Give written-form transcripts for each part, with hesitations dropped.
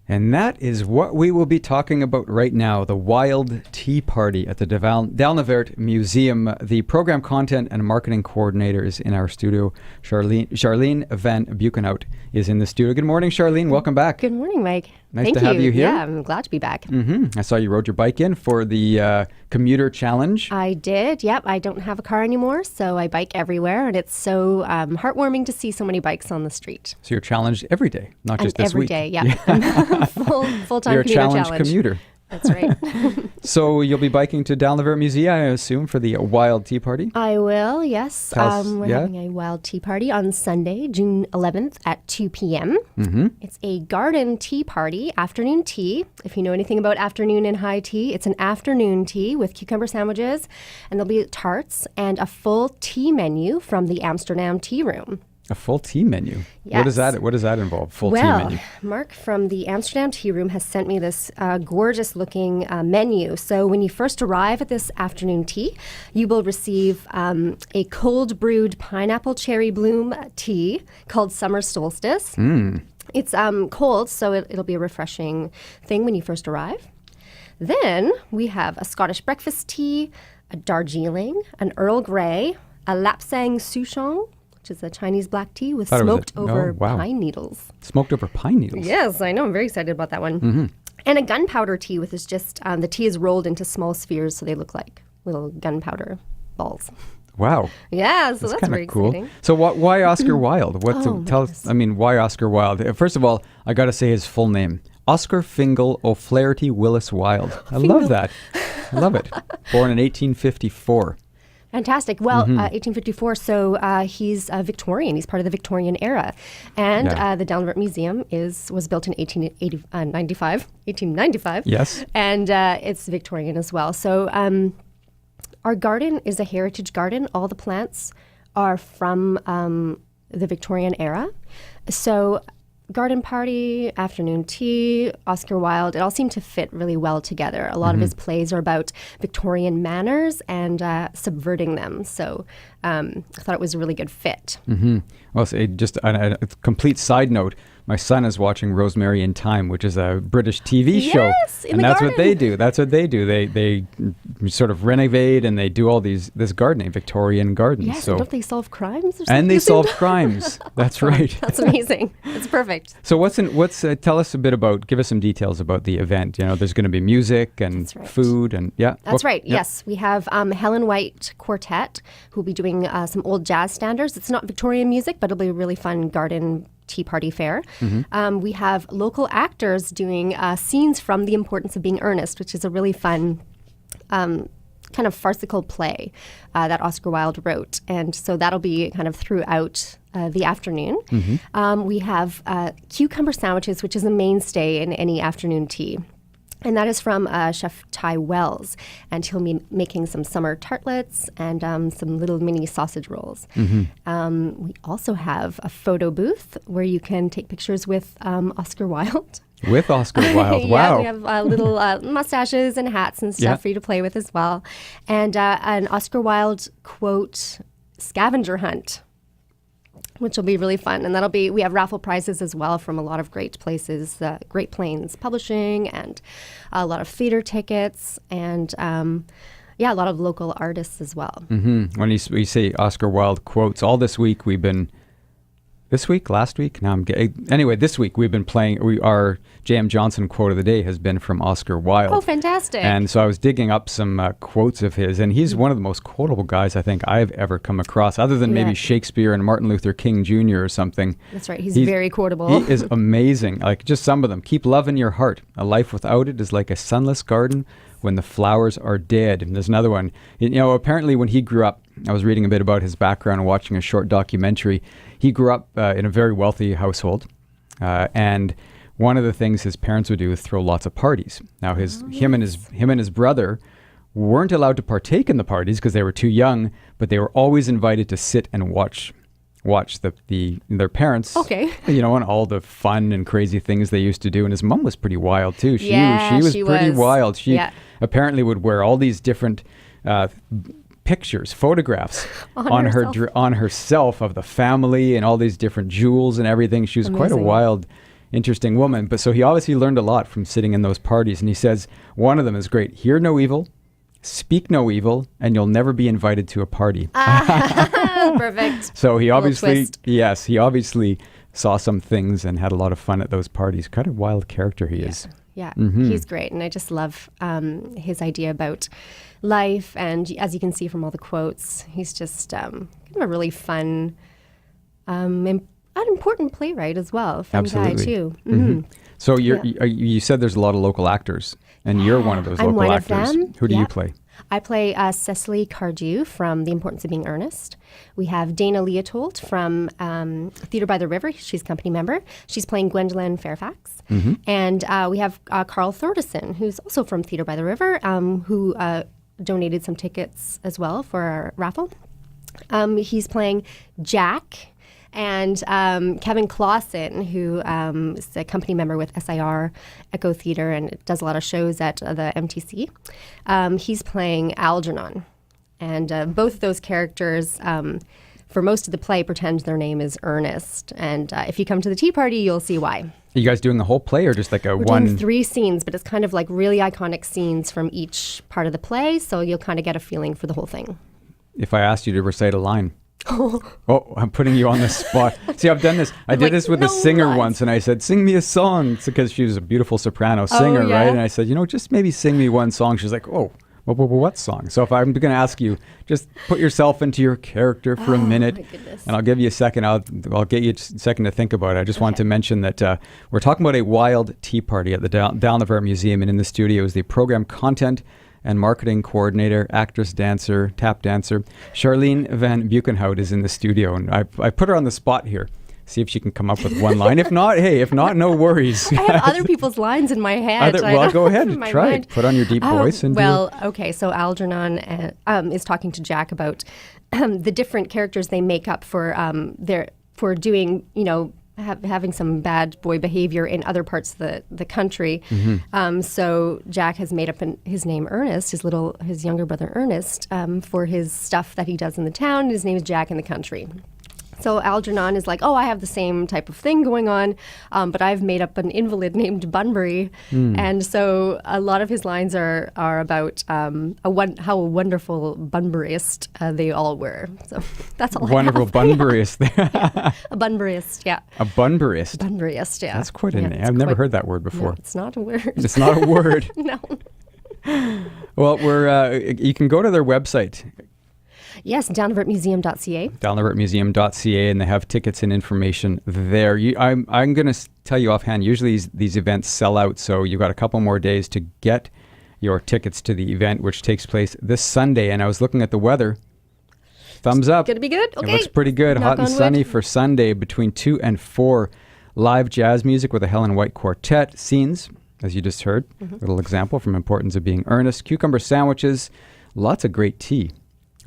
And that is what we will be talking about right now, the Wilde Tea Party at the Dalnavert Museum. The program content and marketing coordinator is in our studio. Charlene Van Buekenhout is in the studio. Good morning, Charlene. Welcome back. Good morning, Mike. Nice to have you here. Yeah, I'm glad to be back. I saw you rode your bike in for the commuter challenge. I did. Yep. I don't have a car anymore, so I bike everywhere, and it's so heartwarming to see so many bikes on the street. So you're challenged every day, not just this week. Every day, yeah. Full-time you're a challenge challenge. Commuter. That's right. So you'll be biking to Dalnavert Museum, I assume, for the Wilde Tea Party? I will, yes. We're having a Wilde Tea Party on Sunday, June 11th at 2 p.m. It's a garden tea party, afternoon tea. If you know anything about afternoon and high tea, it's an afternoon tea with cucumber sandwiches, and there'll be tarts and a full tea menu from the Amsterdam Tea Room. A full tea menu? Yes. What does that involve, tea menu? Mark from the Amsterdam Tea Room has sent me this gorgeous looking menu. So when you first arrive at this afternoon tea, you will receive a cold brewed pineapple cherry bloom tea called Summer Solstice. It's cold, so it'll be a refreshing thing when you first arrive. Then we have a Scottish breakfast tea, a Darjeeling, an Earl Grey, a Lapsang Souchong, which is a Chinese black tea with smoked over pine needles. Smoked over pine needles? Yes, I know. I'm very excited about that one. And a gunpowder tea, which is just, the tea is rolled into small spheres so they look like little gunpowder balls. Wow. Yeah, so that's very cool. exciting. So why Oscar Wilde? Tell us, why Oscar Wilde? First of all, I got to say his full name. Oscar Fingal O'Flaherty Willis Wilde. I love that. I love it. Born in 1854. Fantastic. Well, 1854, so he's Victorian. He's part of the Victorian era. And the Dalnavert Museum was built in 1895. Yes. And it's Victorian as well. So our garden is a heritage garden. All the plants are from the Victorian era. So garden party, afternoon tea, Oscar Wilde, it all seemed to fit really well together. A lot of his plays are about Victorian manners and subverting them. So I thought it was a really good fit. Well, so just a complete side note, my son is watching Rosemary in Time, which is a British TV show. Yes, and that's what they do. That's what they do. They sort of renovate and they do all this gardening, Victorian gardens. Yes, so don't they solve crimes or something? And they solve crimes. That's right. That's amazing. It's perfect. So tell us give us some details about the event. You know, there's going to be music and food and That's right. Yes, we have Helen White Quartet who will be doing some old jazz standards. It's not Victorian music, but it'll be a really fun garden tea party fair. We have local actors doing scenes from The Importance of Being Earnest, which is a really fun kind of farcical play that Oscar Wilde wrote. And so that'll be kind of throughout the afternoon. We have cucumber sandwiches, which is a mainstay in any afternoon tea. And that is from Chef Ty Wells. And he'll be making some summer tartlets and some little mini sausage rolls. We also have a photo booth where you can take pictures with Oscar Wilde. With Oscar Wilde, wow. Yeah, we have little mustaches and hats and stuff for you to play with as well. And an Oscar Wilde quote scavenger hunt, which will be really fun. And we have raffle prizes as well from a lot of great places, Great Plains Publishing and a lot of theater tickets and a lot of local artists as well. When we say Oscar Wilde quotes, all this week this week, last week? This week we've been playing, our J.M. Johnson quote of the day has been from Oscar Wilde. Oh, fantastic. And so I was digging up some quotes of his, and he's one of the most quotable guys I think I've ever come across, other than maybe Shakespeare and Martin Luther King Jr. or something. That's right. He's very quotable. He is amazing. Like just some of them. Keep love in your heart. A life without it is like a sunless garden when the flowers are dead. And there's another one. You know, apparently when he grew up, I was reading a bit about his background and watching a short documentary. He grew up in a very wealthy household, and one of the things his parents would do is throw lots of parties. Now, him and his brother weren't allowed to partake in the parties because they were too young, but they were always invited to sit and watch their parents. Okay. You know, and all the fun and crazy things they used to do. And his mom was pretty wild too. She was pretty wild. She apparently would wear all these different photographs on herself of the family and all these different jewels and everything. She was quite a wild interesting woman. But so he obviously learned a lot from sitting in those parties. And he says one of them is great. Hear no evil, speak no evil, and you'll never be invited to a party. Perfect. So he obviously, twist. yes, he obviously saw some things and had a lot of fun at those parties. Kind of wild character he is. Yeah, Mm-hmm. he's great. And I just love his idea about life. And as you can see from all the quotes, he's just kind of a really fun, an important playwright as well. Fun Absolutely. guy, too. Mm-hmm. So you said there's a lot of local actors, and you're one of those I'm local one actors. of them. Who do you Yep. play? I play Cecily Cardew from The Importance of Being Earnest. We have Dana Leotold from Theatre by the River. She's a company member. She's playing Gwendolyn Fairfax. Mm-hmm. And we have Carl Thordison, who's also from Theatre by the River, who donated some tickets as well for our raffle. He's playing Jack. And Kevin Clausen, who is a company member with SIR Echo Theatre and does a lot of shows at the MTC, he's playing Algernon. And both of those characters, for most of the play, pretend their name is Earnest. And if you come to the tea party, you'll see why. Are you guys doing the whole play or just like We're doing 3 scenes, but it's kind of like really iconic scenes from each part of the play, so you'll kind of get a feeling for the whole thing. If I asked you to recite a line. Oh, I'm putting you on the spot. See, I've done this. I did this with a singer once, and I said, sing me a song. It's because she was a beautiful soprano singer, yeah? right? And I said, just maybe sing me one song. She's like, oh, what song? So if I'm going to ask you, just put yourself into your character for a minute, my goodness. and I'll give you a second. I'll get you a second to think about it. I just want to mention that we're talking about a Wilde Tea Party at the Dalnavert Museum, and in the studio is the program content and marketing coordinator, actress, dancer, tap dancer. Charlene Van Buekenhout is in the studio, and I put her on the spot here. See if she can come up with one line. If not, no worries. I have other people's lines in my head. Well, go ahead, in my try mind. it. Put on your deep voice. And okay, so Algernon is talking to Jack about the different characters they make up for doing, having some bad boy behavior in other parts of the country. Mm-hmm. So Jack has made up his name Earnest, his younger brother Earnest, for his stuff that he does in the town. His name is Jack in the country. So Algernon is like, I have the same type of thing going on, but I've made up an invalid named Bunbury. And so a lot of his lines are about how wonderful Bunburyist they all were. So that's all wonderful I have. Bunburyist. A Bunburyist, yeah. A Bunburyist. Bunburyist, yeah. That's quite a name. I've never heard that word before. No, it's not a word. It's not a word. No. Well, you can go to their website. Yes, dalnavertmuseum.ca. Dalnavertmuseum.ca, and they have tickets and information there. I'm going to tell you offhand, usually these events sell out, so you've got a couple more days to get your tickets to the event, which takes place this Sunday. And I was looking at the weather. Thumbs up. Gonna be good? Okay. It looks pretty good. Knock Hot and on sunny wood. for Sunday between 2 and 4. Live jazz music with a Helen White Quartet. Scenes, as you just heard. Little example from Importance of Being Earnest. Cucumber sandwiches. Lots of great tea.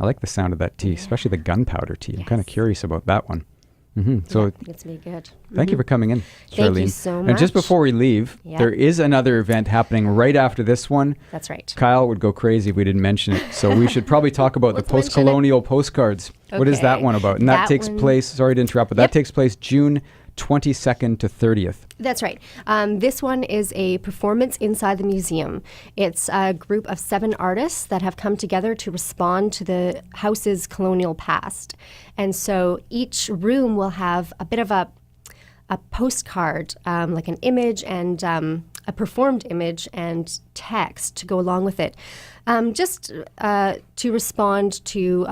I like the sound of that tea, especially the gunpowder tea. I'm kind of curious about that one. So it's be good. thank you for coming in, Charlene. Thank you so And just much. before we leave, there is another event happening right after this one. That's right. Kyle would go crazy if we didn't mention it. So we should probably talk about the Let's mention post-colonial postcards. What is that Okay. one about? And that takes one- place, sorry to interrupt, but that takes place June 22nd to 30th. That's right. This one is a performance inside the museum. It's a group of 7 artists that have come together to respond to the house's colonial past. And so each room will have a bit of a postcard, like an image and a performed image and text to go along with it, just to respond to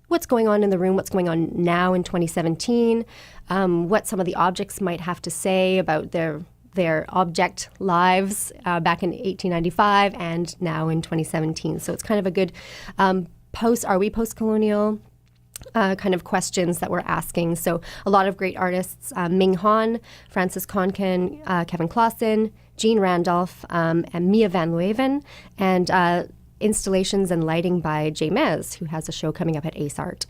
what's going on in the room, what's going on now in 2017, what some of the objects might have to say about their object lives back in 1895 and now in 2017. So it's kind of a good are we post-colonial kind of questions that we're asking. So a lot of great artists, Ming Han, Francis Conkin, Kevin Clausen, Jean Randolph, and Mia Van Leeuwen, and installations and lighting by Jay Mez, who has a show coming up at Ace Art.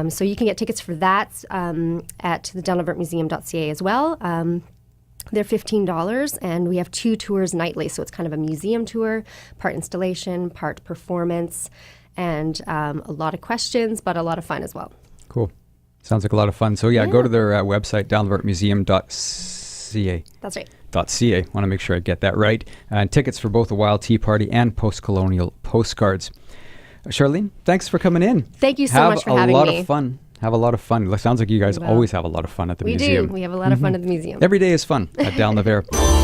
So you can get tickets for that at the dalnavertmuseum.ca as well. They're $15, and we have 2 tours nightly. So it's kind of a museum tour, part installation, part performance, and a lot of questions, but a lot of fun as well. Cool. Sounds like a lot of fun. So go to their website, dalnavertmuseum.ca. .ca. That's right. .ca. Want to make sure I get that right. And tickets for both the Wilde Tea Party and post-colonial postcards. Charlene, thanks for coming in. Thank you so much for having me. Have a lot of fun. Have a lot of fun. It sounds like you guys always have a lot of fun at the museum. We do. We have a lot of fun at the museum. Every day is fun at Dalnavert.